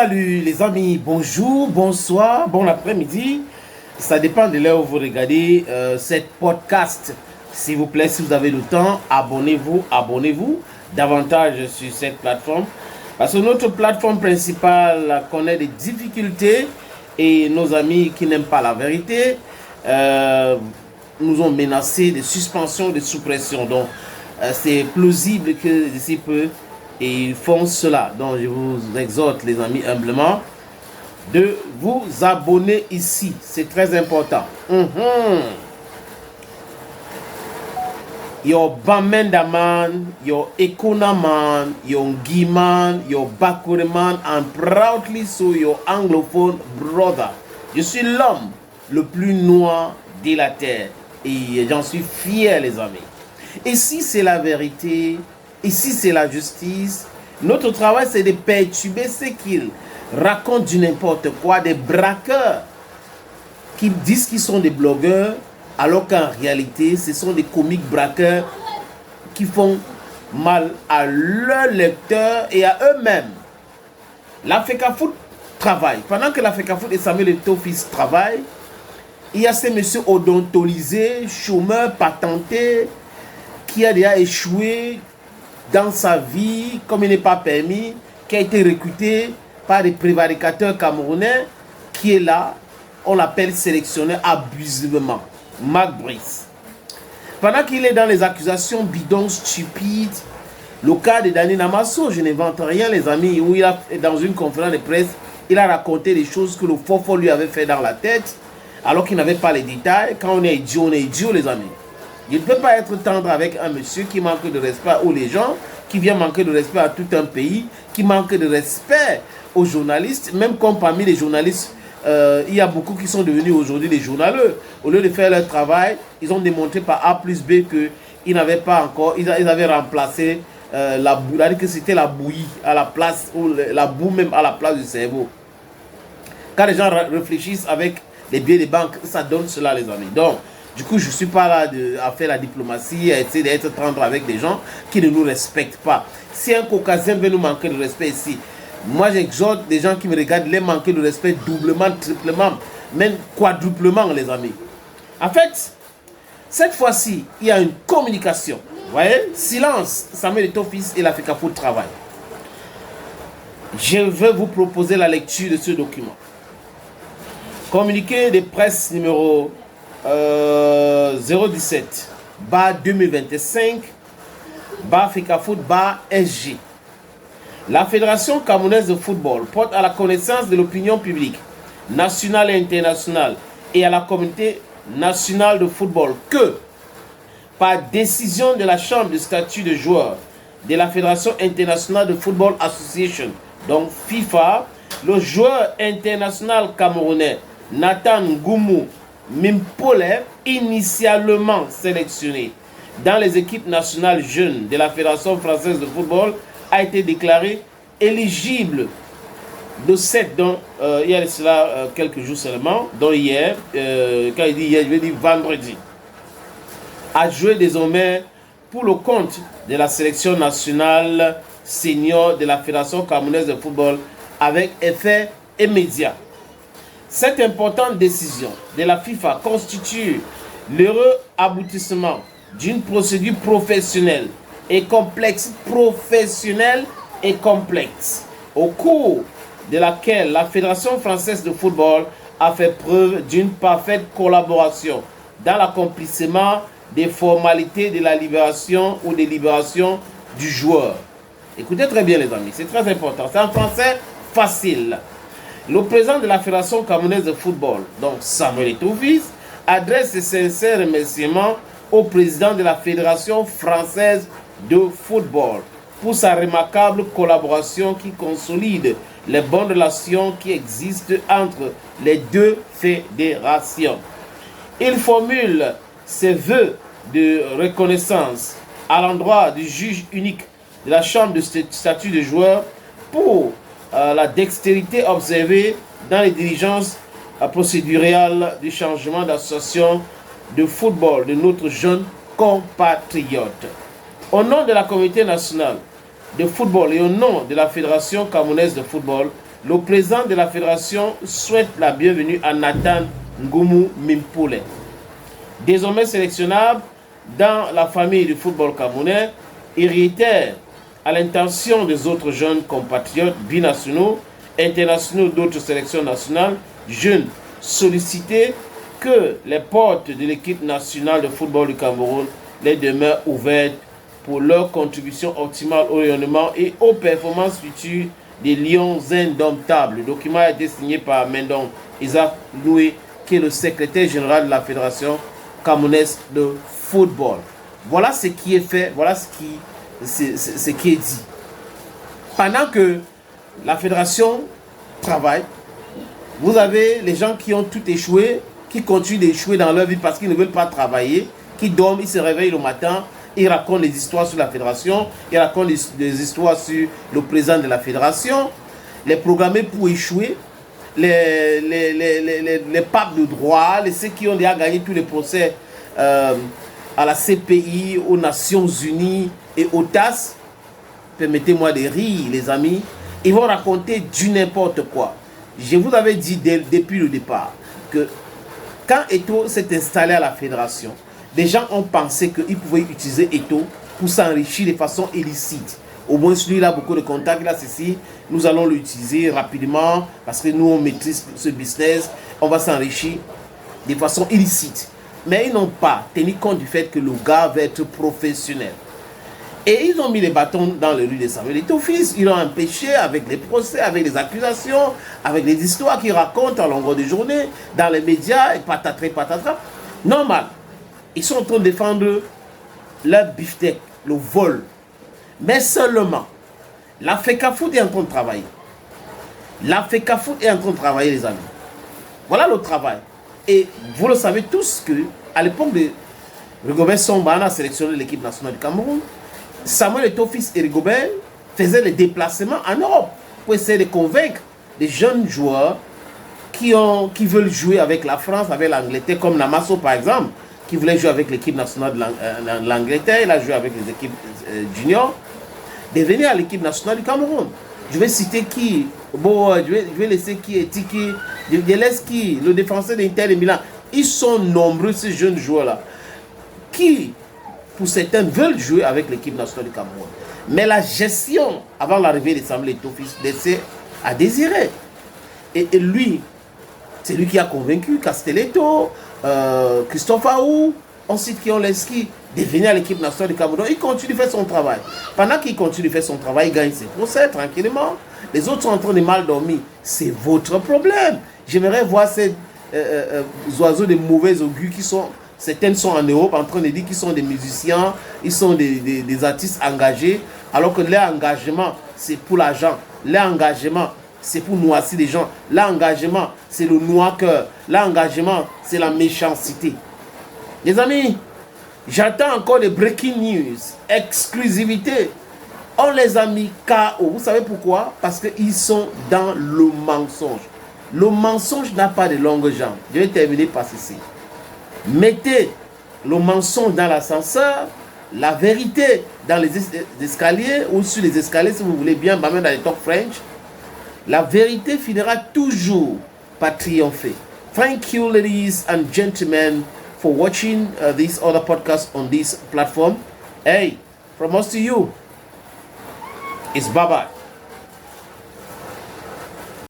Salut les amis, bonjour, bonsoir, bon après-midi. Ça dépend de l'heure où vous regardez cette podcast. S'il vous plaît, si vous avez le temps, abonnez-vous davantage sur cette plateforme. Parce que notre plateforme principale connaît des difficultés et nos amis qui n'aiment pas la vérité nous ont menacé de suspension, de suppression. Donc, c'est plausible que d'ici peu, et ils font cela. Donc, je vous exhorte, les amis, humblement, de vous abonner ici. C'est très important. Your Bamendaman, your Ekonaman, your Giman, your Bakureman, and proudly so your anglophone brother. Je suis l'homme le plus noir de la terre. Et j'en suis fier, les amis. Ici, c'est la vérité. Ici, c'est la justice. Notre travail, c'est de perturber ce qu'ils racontent du n'importe quoi, des braqueurs qui disent qu'ils sont des blogueurs, alors qu'en réalité, ce sont des comiques braqueurs qui font mal à leurs lecteurs et à eux-mêmes. La FECAFOOT travaille. Pendant que la FECAFOOT et Samuel Eto'o-Fils travaillent, il y a ces messieurs odontolisés, chômeurs, patentés, qui a déjà échoué dans sa vie, comme il n'est pas permis, qui a été recruté par des prévaricateurs camerounais, qui est là, on l'appelle sélectionné abusivement. Marc Brice. Pendant qu'il est dans les accusations bidons, stupides, le cas de Dani Namasso, je n'invente rien, les amis, où il a, dans une conférence de presse, il a raconté des choses que le faux lui avait fait dans la tête, alors qu'il n'avait pas les détails. Quand on est idiot, les amis. Il ne peut pas être tendre avec un monsieur qui manque de respect ou les gens qui viennent manquer de respect à tout un pays, qui manque de respect aux journalistes, même comme parmi les journalistes, il y a beaucoup qui sont devenus aujourd'hui des journaleux. Au lieu de faire leur travail, ils ont démontré par A plus B qu'ils n'avaient pas encore, ils avaient remplacé la boue, que c'était la bouillie à la place, ou la boue même à la place du cerveau. Quand les gens réfléchissent avec les billets de banque, ça donne cela, les amis. Donc, du coup, je ne suis pas là à faire la diplomatie, à essayer d'être tendre avec des gens qui ne nous respectent pas. Si un Caucasien veut nous manquer de respect ici, moi j'exhorte des gens qui me regardent les manquer de respect doublement, triplement, même quadruplement, les amis. En fait, cette fois-ci, il y a une communication. Vous voyez, silence, Samuel Eto'o-Fils et la FECAFOOT travaillent. Je vais vous proposer la lecture de ce document. Communiqué de presse numéro 017 2025 FECAFOOT SG. La Fédération camerounaise de football porte à la connaissance de l'opinion publique nationale et internationale et à la communauté nationale de football que, par décision de la Chambre de statut de joueur de la Fédération internationale de football association, donc FIFA, le joueur international camerounais Nathan Goumou Mimpole, initialement sélectionné dans les équipes nationales jeunes de la Fédération française de football, a été déclaré éligible de 7, donc il y a cela quelques jours seulement, dont hier, quand il dit hier, je vais dire vendredi, a joué désormais pour le compte de la sélection nationale senior de la Fédération camerounaise de football avec effet immédiat. Cette importante décision de la FIFA constitue l'heureux aboutissement d'une procédure professionnelle et complexe, au cours de laquelle la Fédération française de football a fait preuve d'une parfaite collaboration dans l'accomplissement des formalités de la libération ou des libérations du joueur. Écoutez très bien, les amis, c'est très important. C'est en français facile. Le président de la Fédération camerounaise de football, donc Samuel Eto'o-Fils, adresse ses sincères remerciements au président de la Fédération française de football pour sa remarquable collaboration qui consolide les bonnes relations qui existent entre les deux fédérations. Il formule ses vœux de reconnaissance à l'endroit du juge unique de la Chambre de statut de joueur pour la dextérité observée dans les diligences procédurales du changement d'association de football de notre jeune compatriote. Au nom de la communauté nationale de football et au nom de la Fédération camerounaise de football, Le président de la fédération souhaite la bienvenue à Nathan Ngumu Mimpule. Désormais sélectionnable dans la famille du football camerounais, il réitère à l'intention des autres jeunes compatriotes binationaux, internationaux d'autres sélections nationales, jeunes sollicités, que les portes de l'équipe nationale de football du Cameroun les demeurent ouvertes pour leur contribution optimale au rayonnement et aux performances futures des Lions indomptables. Le document a été signé par Mendon Isaac Loué, qui est le secrétaire général de la Fédération camerounaise de football. Voilà ce qui est fait, voilà ce qui est dit. Pendant que la fédération travaille, vous avez les gens qui ont tout échoué, qui continuent d'échouer dans leur vie parce qu'ils ne veulent pas travailler, qui dorment, ils se réveillent le matin, ils racontent des histoires sur la fédération, ils racontent des histoires sur le président de la fédération, les programmés pour échouer, les papes de droit, ceux qui ont déjà gagné tous les procès à la CPI, aux Nations Unies et au TAS. Permettez-moi de rire, les amis. Ils vont raconter du n'importe quoi. Je vous avais dit depuis le départ que quand Eto'o s'est installé à la fédération, des gens ont pensé qu'ils pouvaient utiliser Eto'o pour s'enrichir de façon illicite. Au moins, lui, il a beaucoup de contacts. Là, ceci, nous allons l'utiliser rapidement parce que nous, on maîtrise ce business. On va s'enrichir de façon illicite. Mais ils n'ont pas tenu compte du fait que le gars va être professionnel. Et ils ont mis les bâtons dans les rues de Samuel Eto'o fils. Ils l'ont empêché avec les procès, avec les accusations, avec les histoires qu'ils racontent à longueur de journée, dans les médias, et patatras. Normal. Ils sont en train de défendre leur beefsteak, le vol. Mais seulement, la FECAFOOT est en train de travailler. La FECAFOOT est en train de travailler, les amis. Voilà le travail. Et vous le savez tous que, à l'époque de Rigobert Song, on a sélectionné l'équipe nationale du Cameroun. Samuel Eto'o fils et Rigobert faisaient les déplacements en Europe pour essayer de convaincre des jeunes joueurs qui veulent jouer avec la France, avec l'Angleterre, comme Namasso par exemple, qui voulait jouer avec l'équipe nationale de l'Angleterre. Il a joué avec les équipes juniors, de venir à l'équipe nationale du Cameroun. Je vais citer qui? Bon, je vais laisser qui? Etiki, je laisse qui? Le défenseur d'Inter de Milan. Ils sont nombreux, ces jeunes joueurs-là, qui, pour certains, veulent jouer avec l'équipe nationale du Cameroun. Mais la gestion, avant l'arrivée de Samuel Eto'o fils, laissait à désirer. Et lui, c'est lui qui a convaincu Castelletto, Christophe Aou, ensuite qui ont l'inscrit de venir à l'équipe nationale du Cameroun. Il continue de faire son travail. Pendant qu'il continue de faire son travail, il gagne ses procès tranquillement. Les autres sont en train de mal dormir. C'est votre problème. J'aimerais voir ces oiseaux de mauvais augure qui sont... Certains sont en Europe en train de dire qu'ils sont des musiciens, ils sont des artistes engagés, alors que leur engagement, c'est pour l'argent. Leur engagement, c'est pour noircir les gens. L'engagement, c'est le noir-cœur. L'engagement, c'est la méchanceté. Les amis, j'attends encore des breaking news, exclusivité. On les a mis KO. Vous savez pourquoi? Parce qu'ils sont dans le mensonge. Le mensonge n'a pas de longues jambes. Je vais terminer par ceci. Mettez le mensonge dans l'ascenseur, la vérité dans les escaliers ou sur les escaliers si vous voulez bien, même dans les talk French. La vérité finira toujours par triompher. Thank you, ladies and gentlemen, for watching this other podcast on this platform. Hey, from us to you, it's bye-bye.